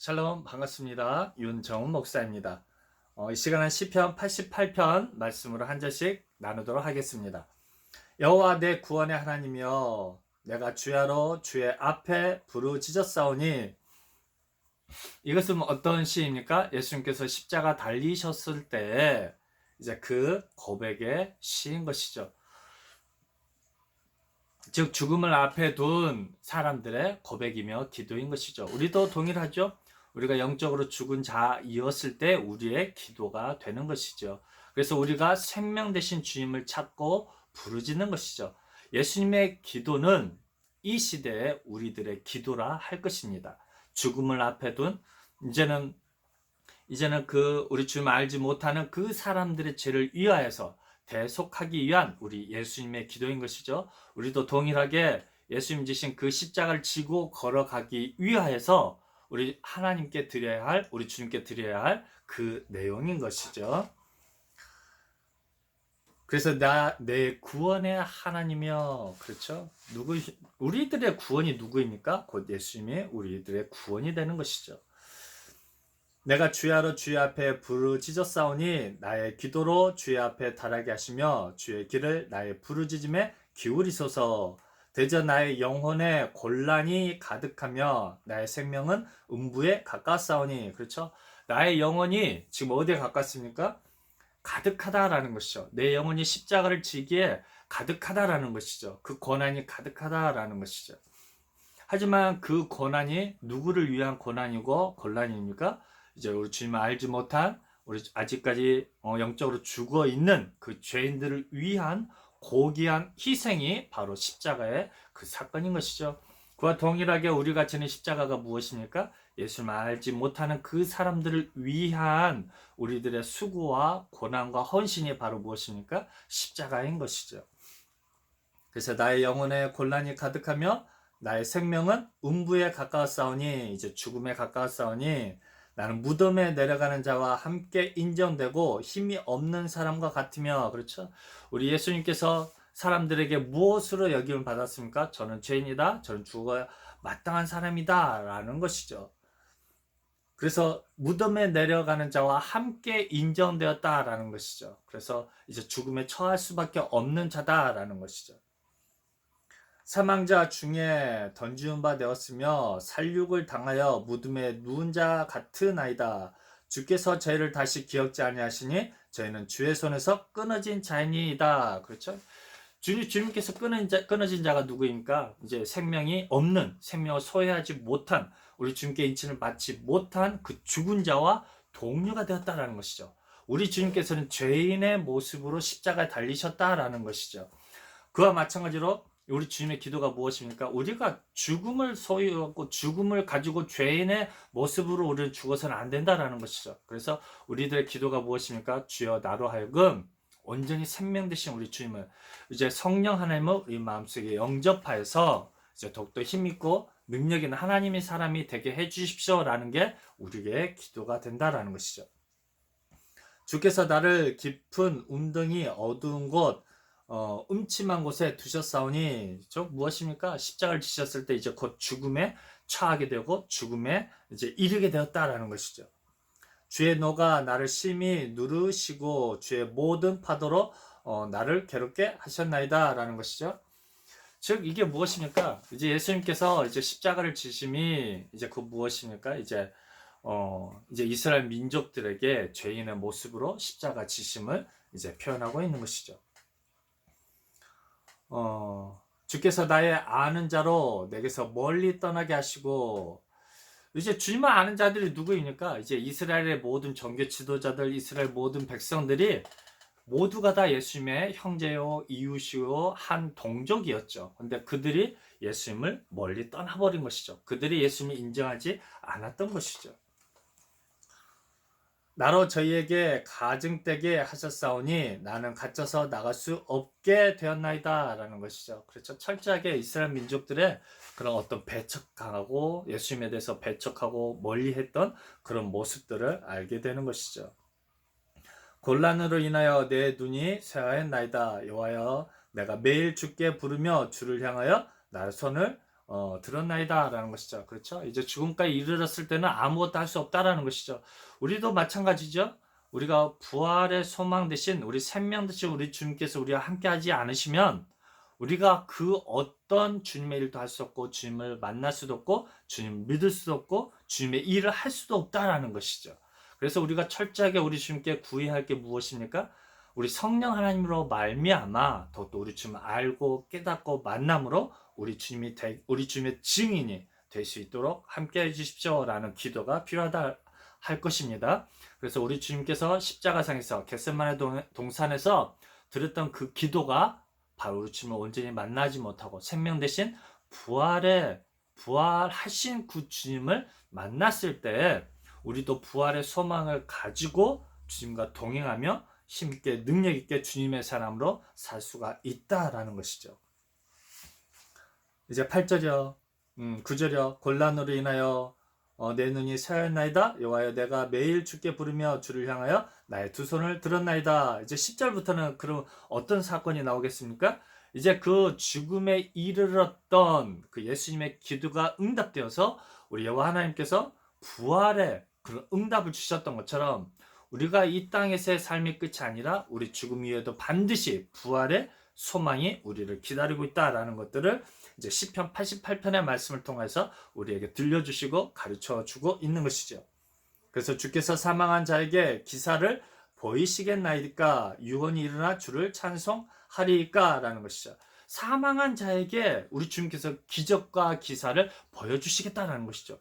샬롬 반갑습니다. 윤정훈 목사입니다. 이 시간은 시편 88편 말씀으로 한 절씩 나누도록 하겠습니다. 여호와 내 구원의 하나님이여 내가 주야로 주의 앞에 부르짖었사오니. 이것은 어떤 시입니까? 예수님께서 십자가 달리셨을 때 이제 그 고백의 시인 것이죠. 즉 죽음을 앞에 둔 사람들의 고백이며 기도인 것이죠. 우리도 동일하죠. 우리가 영적으로 죽은 자이었을 때 우리의 기도가 되는 것이죠. 그래서 우리가 생명 되신 주님을 찾고 부르짖는 것이죠. 예수님의 기도는 이 시대에 우리들의 기도라 할 것입니다. 죽음을 앞에 둔 이제는 그 우리 주님을 알지 못하는 그 사람들의 죄를 위하여서 대속하기 위한 우리 예수님의 기도인 것이죠. 우리도 동일하게 예수님 지신 그 십자가를 지고 걸어가기 위하여서 우리 하나님께 드려야 할, 우리 주님께 드려야 할 그 내용인 것이죠. 그래서 내 구원의 하나님이여. 그렇죠? 우리들의 구원이 누구입니까? 곧 예수님이 우리들의 구원이 되는 것이죠. 내가 주야로 주의 앞에 부르짖었사오니 나의 기도로 주의 앞에 달하게 하시며 주의 길을 나의 부르짖음에 기울이소서. 대저 나의 영혼에 곤란이 가득하며 나의 생명은 음부에 가까웠사오니. 그렇죠? 나의 영혼이 지금 어디에 가깝습니까? 가득하다라는 것이죠. 내 영혼이 십자가를 지기에 가득하다라는 것이죠. 그 고난이 가득하다라는 것이죠. 하지만 그 고난이 누구를 위한 고난이고 곤란입니까? 이제 우리 주님을 알지 못한, 우리 아직까지 영적으로 죽어 있는 그 죄인들을 위한 고귀한 희생이 바로 십자가의 그 사건인 것이죠. 그와 동일하게 우리가 지는 십자가가 무엇입니까? 예수를 알지 못하는 그 사람들을 위한 우리들의 수고와 고난과 헌신이 바로 무엇입니까? 십자가인 것이죠. 그래서 나의 영혼에 곤란이 가득하며 나의 생명은 음부에 가까웠사오니, 이제 죽음에 가까웠사오니 나는 무덤에 내려가는 자와 함께 인정되고 힘이 없는 사람과 같으며. 그렇죠? 우리 예수님께서 사람들에게 무엇으로 여김을 받았습니까? 저는 죄인이다. 저는 죽어야 마땅한 사람이다. 라는 것이죠. 그래서 무덤에 내려가는 자와 함께 인정되었다라는 것이죠. 그래서 이제 죽음에 처할 수밖에 없는 자다라는 것이죠. 사망자 중에 던지운 바 되었으며 살육을 당하여 무덤에 누운 자 같으나이다. 주께서 저희를 다시 기억지 아니하시니 저희는 주의 손에서 끊어진 자이니이다. 그렇죠? 주님께서 끊어진 자가 누구입니까? 이제 생명이 없는, 생명을 소유하지 못한, 우리 주님께 인친을 받지 못한 그 죽은 자와 동료가 되었다라는 것이죠. 우리 주님께서는 죄인의 모습으로 십자가에 달리셨다라는 것이죠. 그와 마찬가지로 우리 주님의 기도가 무엇입니까? 우리가 죽음을 소유하고 죽음을 가지고 죄인의 모습으로 우리는 죽어서는 안 된다라는 것이죠. 그래서 우리들의 기도가 무엇입니까? 주여 나로 하여금 온전히 생명 되신 우리 주님을, 이제 성령 하나님을 우리 마음속에 영접하여서 이제 더욱더 힘있고 능력 있는 하나님의 사람이 되게 해주십시오라는 게 우리의 기도가 된다라는 것이죠. 주께서 나를 깊은 운덩이 어두운 곳 음침한 곳에 두셨사오니. 즉 무엇입니까? 십자가를 지셨을 때 이제 곧 죽음에 처하게 되고 죽음에 이제 이르게 되었다라는 것이죠. 주의 노가 나를 심히 누르시고 주의 모든 파도로 나를 괴롭게 하셨나이다라는 것이죠. 즉 이게 무엇입니까? 이제 예수님께서 이제 십자가를 지심이 이제 그 무엇입니까? 이제 이스라엘 민족들에게 죄인의 모습으로 십자가 지심을 이제 표현하고 있는 것이죠. 주께서 나의 아는 자로 내게서 멀리 떠나게 하시고. 이제 주님을 아는 자들이 누구입니까? 이제 이스라엘의 모든 종교 지도자들, 이스라엘 모든 백성들이 모두가 다 예수님의 형제요, 이웃이요, 한 동족이었죠. 근데 그들이 예수님을 멀리 떠나버린 것이죠. 그들이 예수님을 인정하지 않았던 것이죠. 나로 저희에게 가증되게 하셨사오니 나는 갇혀서 나갈 수 없게 되었나이다 라는 것이죠. 그렇죠. 철저하게 이스라엘 민족들의 그런 어떤 배척하고 예수님에 대해서 배척하고 멀리했던 그런 모습들을 알게 되는 것이죠. 곤란으로 인하여 내 눈이 쇠하였나이다. 여호와여 내가 매일 주께 부르며 주를 향하여 나의 손을 들었나이다 라는 것이죠. 그렇죠? 이제 죽음까지 이르렀을 때는 아무것도 할 수 없다라는 것이죠. 우리도 마찬가지죠. 우리가 부활의 소망 대신 우리 생명 대신 우리 주님께서 우리와 함께하지 않으시면 우리가 그 어떤 주님의 일도 할 수 없고 주님을 만날 수도 없고 주님을 믿을 수도 없고 주님의 일을 할 수도 없다라는 것이죠. 그래서 우리가 철저하게 우리 주님께 구해야 할 게 무엇입니까? 우리 성령 하나님으로 말미암아 더욱더 우리 주님을 알고 깨닫고 만남으로 우리 주님의 증인이 될 수 있도록 함께해 주십시오라는 기도가 필요하다 할 것입니다. 그래서 우리 주님께서 십자가상에서 겟세마네 동산에서 드렸던 그 기도가 바로 우리 주님을 온전히 만나지 못하고 생명 대신 부활하신 그 주님을 만났을 때 우리도 부활의 소망을 가지고 주님과 동행하며 힘있게 능력있게 주님의 사람으로 살 수가 있다라는 것이죠. 이제 8절이요. 9절이요. 곤란으로 인하여 내 눈이 새하였나이다. 여호와여 내가 매일 주께 부르며 주를 향하여 나의 두 손을 들었나이다. 이제 10절부터는 그럼 어떤 사건이 나오겠습니까? 이제 그 죽음에 이르렀던 그 예수님의 기도가 응답되어서 우리 여호와 하나님께서 부활의 그런 응답을 주셨던 것처럼 우리가 이 땅에서의 삶의 끝이 아니라 우리 죽음 이후에도 반드시 부활의 소망이 우리를 기다리고 있다라는 것들을 이제 시편 88편의 말씀을 통해서 우리에게 들려주시고 가르쳐주고 있는 것이죠. 그래서 주께서 사망한 자에게 기사를 보이시겠나이까 유언이 일어나 주를 찬송하리까 라는 것이죠. 사망한 자에게 우리 주님께서 기적과 기사를 보여주시겠다라는 것이죠.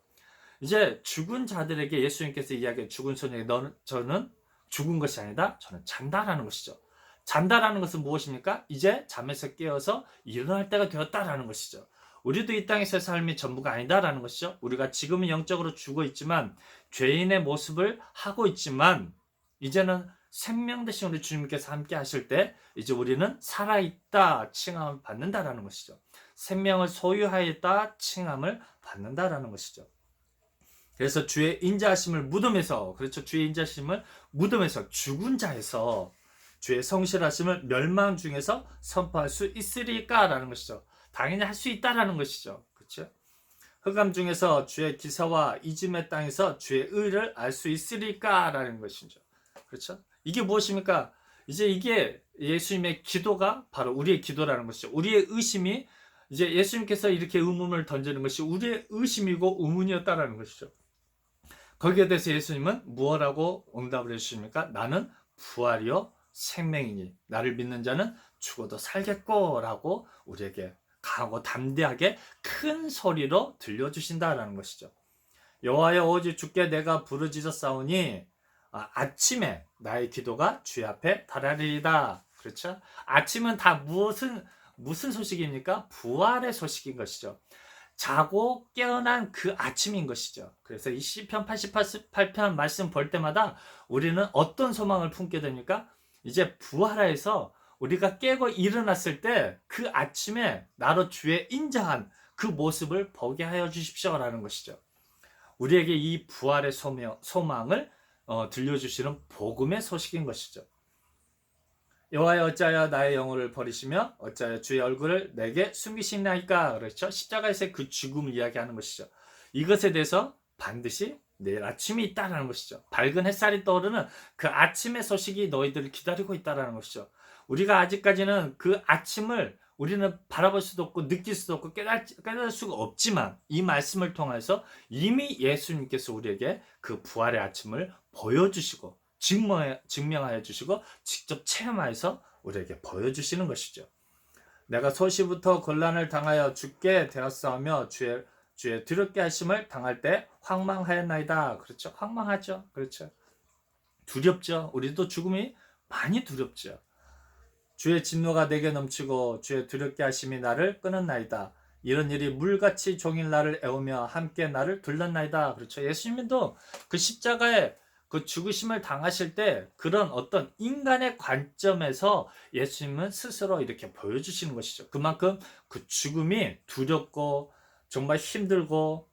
이제 죽은 자들에게 예수님께서 이야기해 죽은 소녀에게 저는 죽은 것이 아니다. 저는 잔다라는 것이죠. 잔다라는 것은 무엇입니까? 이제 잠에서 깨어서 일어날 때가 되었다라는 것이죠. 우리도 이 땅에서의 삶이 전부가 아니다라는 것이죠. 우리가 지금은 영적으로 죽어 있지만 죄인의 모습을 하고 있지만 이제는 생명 대신 우리 주님께서 함께 하실 때 이제 우리는 살아있다 칭함을 받는다라는 것이죠. 생명을 소유하였다 칭함을 받는다라는 것이죠. 그래서 주의 인자하심을 무덤에서 그렇죠. 주의 인자하심을 무덤에서 죽은 자에서 주의 성실하심을 멸망 중에서 선포할 수 있으리까라는 것이죠. 당연히 할 수 있다라는 것이죠. 그렇죠? 흑암 중에서 주의 기사와 이즘의 땅에서 주의 의를 알 수 있으리까라는 것이죠. 그렇죠? 이게 무엇입니까? 이제 이게 예수님의 기도가 바로 우리의 기도라는 것이죠. 우리의 의심이 이제 예수님께서 이렇게 의문을 던지는 것이 우리의 의심이고 의문이었다라는 것이죠. 거기에 대해서 예수님은 무엇라고 응답을 해주십니까? 나는 부활이요 생명이니 나를 믿는 자는 죽어도 살겠고 라고 우리에게 강하고 담대하게 큰 소리로 들려주신다라는 것이죠. 여호와여 오직 주께 내가 부르짖었사오니 아침에 나의 기도가 주의 앞에 달하리이다. 그렇죠? 아침은 다 무슨 소식입니까? 부활의 소식인 것이죠. 자고 깨어난 그 아침인 것이죠. 그래서 이 시편 88편 말씀 볼 때마다 우리는 어떤 소망을 품게 됩니까? 이제 부활하여서 우리가 깨고 일어났을 때 그 아침에 나로 주의 인자한 그 모습을 보게 하여 주십시오라는 것이죠. 우리에게 이 부활의 소망을 들려주시는 복음의 소식인 것이죠. 여호와여 어찌하여 나의 영혼을 버리시며 어찌하여 주의 얼굴을 내게 숨기시나이까. 그렇죠? 십자가에서의 그 죽음을 이야기하는 것이죠. 이것에 대해서 반드시 내일 아침이 있다는 것이죠. 밝은 햇살이 떠오르는 그 아침의 소식이 너희들을 기다리고 있다는 것이죠. 우리가 아직까지는 그 아침을 우리는 바라볼 수도 없고 느낄 수도 없고 깨달을 수가 없지만 이 말씀을 통해서 이미 예수님께서 우리에게 그 부활의 아침을 보여주시고 증명하여 주시고 직접 체험하여서 우리에게 보여주시는 것이죠. 내가 소시부터 곤란을 당하여 죽게 되었사오며 주의 드럽게 하심을 당할 때 황망하였나이다. 그렇죠? 황망하죠. 그렇죠? 두렵죠. 우리도 죽음이 많이 두렵죠. 주의 진노가 내게 넘치고 주의 두렵게 하심이 나를 끊었나이다. 이런 일이 물같이 종일 나를 애우며 함께 나를 둘렀나이다. 그렇죠? 예수님도 그 십자가에 그 죽으심을 당하실 때 그런 어떤 인간의 관점에서 예수님은 스스로 이렇게 보여주시는 것이죠. 그만큼 그 죽음이 두렵고 정말 힘들고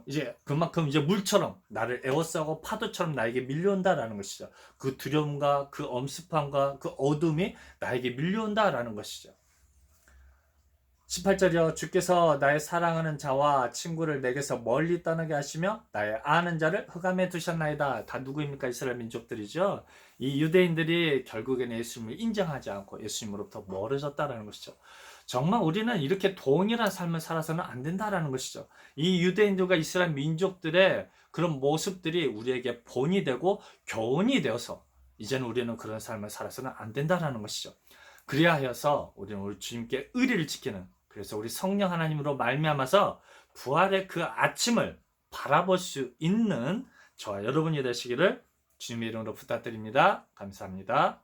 이제 그만큼 이제 물처럼 나를 에워싸고 파도처럼 나에게 밀려온다라는 것이죠. 그 두려움과 그 엄습함과 그 어둠이 나에게 밀려온다라는 것이죠. 18절이요. 주께서 나의 사랑하는 자와 친구를 내게서 멀리 떠나게 하시며 나의 아는 자를 흑암에 두셨나이다. 다 누구입니까? 이스라엘 민족들이죠. 이 유대인들이 결국에는 예수님을 인정하지 않고 예수님으로부터 멀어졌다라는 것이죠. 정말 우리는 이렇게 동일한 삶을 살아서는 안 된다라는 것이죠. 이 유대인들과 이스라엘 민족들의 그런 모습들이 우리에게 본이 되고 교훈이 되어서 이제는 우리는 그런 삶을 살아서는 안 된다라는 것이죠. 그리하 하여서 우리는 우리 주님께 의리를 지키는, 그래서 우리 성령 하나님으로 말미암아서 부활의 그 아침을 바라볼 수 있는 저와 여러분이 되시기를 주님의 이름으로 부탁드립니다. 감사합니다.